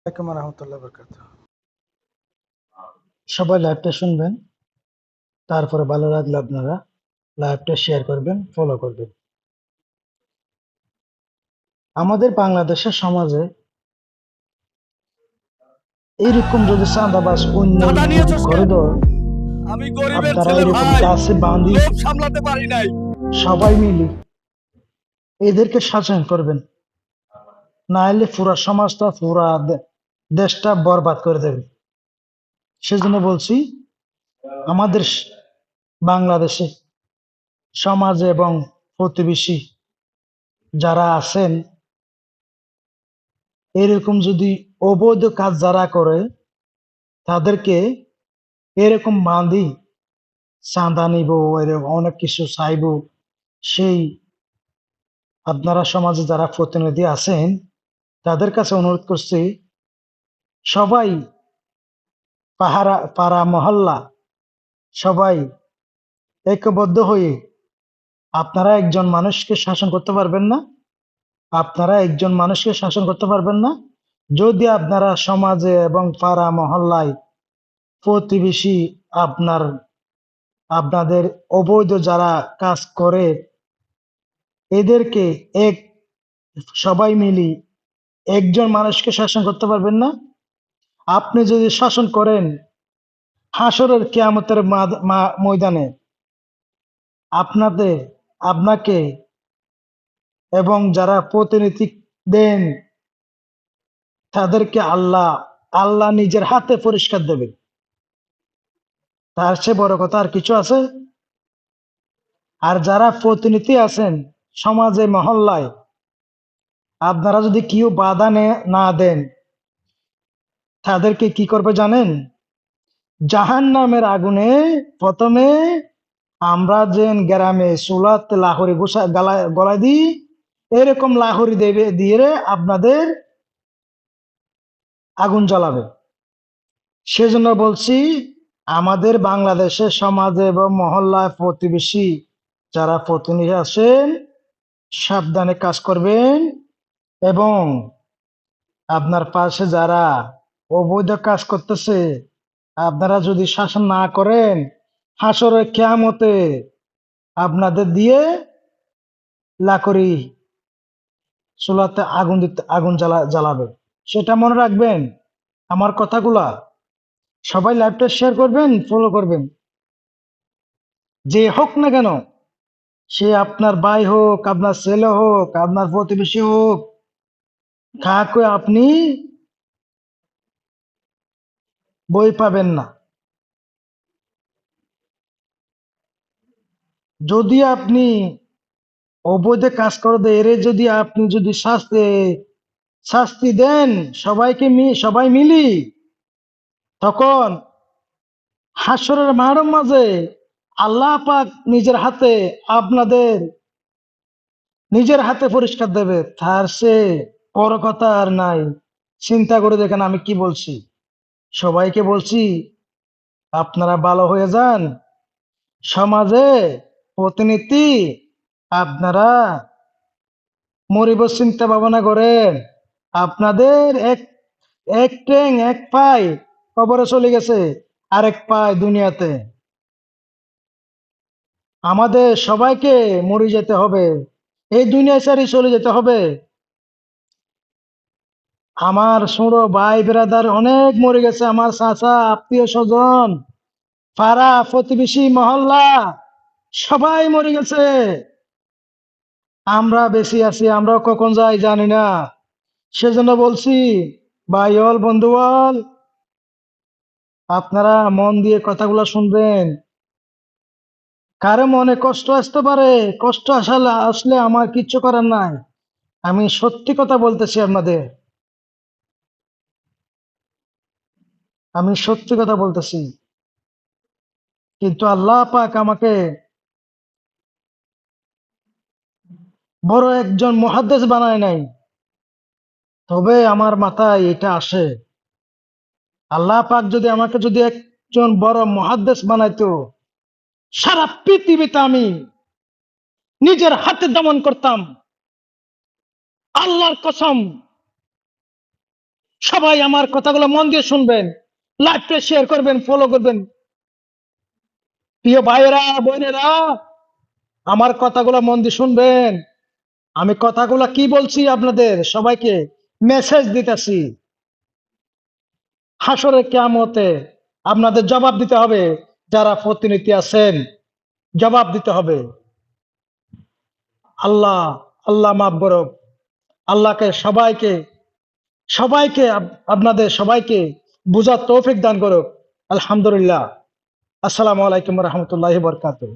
আসসালামু আলাইকুম রহমতুল্লাহ বরকাতুহ। সবাই লাইভটা শুনবেন, তারপরে ভালো লাগলে আপনারা লাইভটা শেয়ার করবেন, ফলো করবেন। আমাদের বাংলাদেশের সমাজে এইরকম যদি চাঁদাবাজ অন্য চাঁদা নিয়েছস করে কেন? দেয়, আমি গরিবের আপনারা ছেলে এরকম ভাই, গাছে বাঁধি লোভ সামলাতে পারি নাই। সবাই মিলে এদেরকে শাসন করবেন, না হলে পুরা সমাজটা দেশটা বরবাদ করে দেবে। সেজন্য বলছি, আমাদের বাংলাদেশে সমাজে এবং প্রতিবেশী যারা আছেন, এরকম যদি অবৈধ কাজ যারা করে তাদেরকে এরকম বাঁধি, চাঁদা নিব, এরকম অনেক কিছু চাইব, সেই আপনারা সমাজে যারা প্রতিনিধি আছেন তাদের কাছে অনুরোধ করছি, সবাই পাড়া মহল্লা সবাই ঐক্যবদ্ধ হয়ে, আপনারা একজন মানুষকে শাসন করতে পারবেন না, আপনারা একজন মানুষকে শাসন করতে পারবেন না যদি আপনারা সমাজে এবং পাড়া মহল্লায় প্রতিবেশী আপনাদের অবৈধ যারা কাজ করে এদেরকে এক সবাই মিলি একজন মানুষকে শাসন করতে পারবেন না। আপনি যদি শাসন করেন, হাসরের কিয়ামতের ময়দানে আপনাদের আপনাকে এবং যারা প্রতিনিধি দেন তাদেরকে আল্লাহ নিজের হাতে পরিষ্কার দেবে। তার চেয়ে বড় কথা আর কিছু আছে? আর যারা প্রতিনিধি আছেন সমাজে মহল্লায়, আপনারা যদি কেউ বাধা না দেন, তাদেরকে কি করবে জানেন? জাহান্নামের আগুনে প্রথমে আমরা যে গ্রামে চুলাত লাহরি গলায় দিই, এরকম লাহরি দেবে দিয়ে আপনাদের আগুন জ্বালাবে। সেজন্য বলছি, আমাদের বাংলাদেশের সমাজে এবং মহল্লায় প্রতিবেশী যারা প্রতিনিধি আছেন সাবধানে কাজ করবেন, এবং আপনার পাশে যারা অবৈধ কাজ করতেছে আপনারা যদি শাসন না করেন, হাসরের কিয়ামতে আপনাদের দিয়ে লাকড়ি চুলাতে আগুন জ্বালাবে। সেটা মনে রাখবেন। আমার কথাগুলা সবাই লাইভটা শেয়ার করবেন, ফলো করবেন। যে হোক না কেন, সে আপনার ভাই হোক, আপনার ছেলে হোক, আপনার প্রতিবেশী হোক, কাউকে আপনি বই পাবেন না। যদি আপনি অবৈধ কাজ করে দেয়, এর যদি আপনি যদি শাস্তি দেন সবাই মিলি, তখন হাসরের মাঠের মাঝে আল্লাহ পাক নিজের হাতে পরিষ্কার দেবে। তার সে বড় কথা আর নাই। চিন্তা করে দেখেন আমি কি বলছি। সবাইকে বলছি, আপনারা ভালো হয়ে যান। সমাজে প্রতিনিধি আপনারা মরিব চিন্তা ভাবনা করেন। আপনাদের এক এক ট্যাং এক পাই কবরে চলে গেছে, আরেক পাই দুনিয়াতে। আমাদের সবাইকে মরে যেতে হবে, এই দুনিয়া ছেড়ে চলে যেতে হবে। আমার ছোট ভাই বেরাদার অনেক মরে গেছে, আমার চাচা, আত্মীয় স্বজন, পাড়া প্রতিবেশী মহল্লা সবাই মরে গেছে। আমরা বেঁচে আছি, আমরা কখন যাই জানি না। সেজন্য বলছি, ভাই হল, বন্ধু হল, আপনারা মন দিয়ে কথাগুলো শুনবেন। কারো মনে কষ্ট আসতে পারে, কষ্ট আসলে আমার কিচ্ছু করার নাই। আমি সত্যি কথা বলতেছি আপনাদের, আমি সত্যি কথা বলতেছি। কিন্তু আল্লাহ পাক আমাকে বড় একজন মুহাদ্দিস বানায় নাই, তবে আমার মাথায় এটা আসে, আল্লাহ পাক যদি একজন বড় মুহাদ্দিস বানাইতো, সারা পৃথিবীতে আমি নিজের হাতে দমন করতাম। আল্লাহর কসম, সবাই আমার কথাগুলো মন দিয়ে শুনবেন, লাইভটা শেয়ার করবেন, ফলো করবেন। প্রিয় ভাইয়েরা, বোনেরা, আমার কথাগুলো মন দিয়ে শুনবেন। আমি কথাগুলো কি বলছি আপনাদের সবাইকে মেসেজ দিতেছি। হাসরে কিয়ামতে আপনাদের জবাব দিতে হবে, যারা প্রতিনিধি আছেন জবাব দিতে হবে। আল্লাহ, আল্লাহ মাফ করুক। আল্লাহকে সবাইকে সবাইকে আপনাদের সবাইকে বুঝার তৌফিক দান করুক। আলহামদুলিল্লাহ। আসসালামু আলাইকুম রহমতুল্লাহ বরকাতুহ।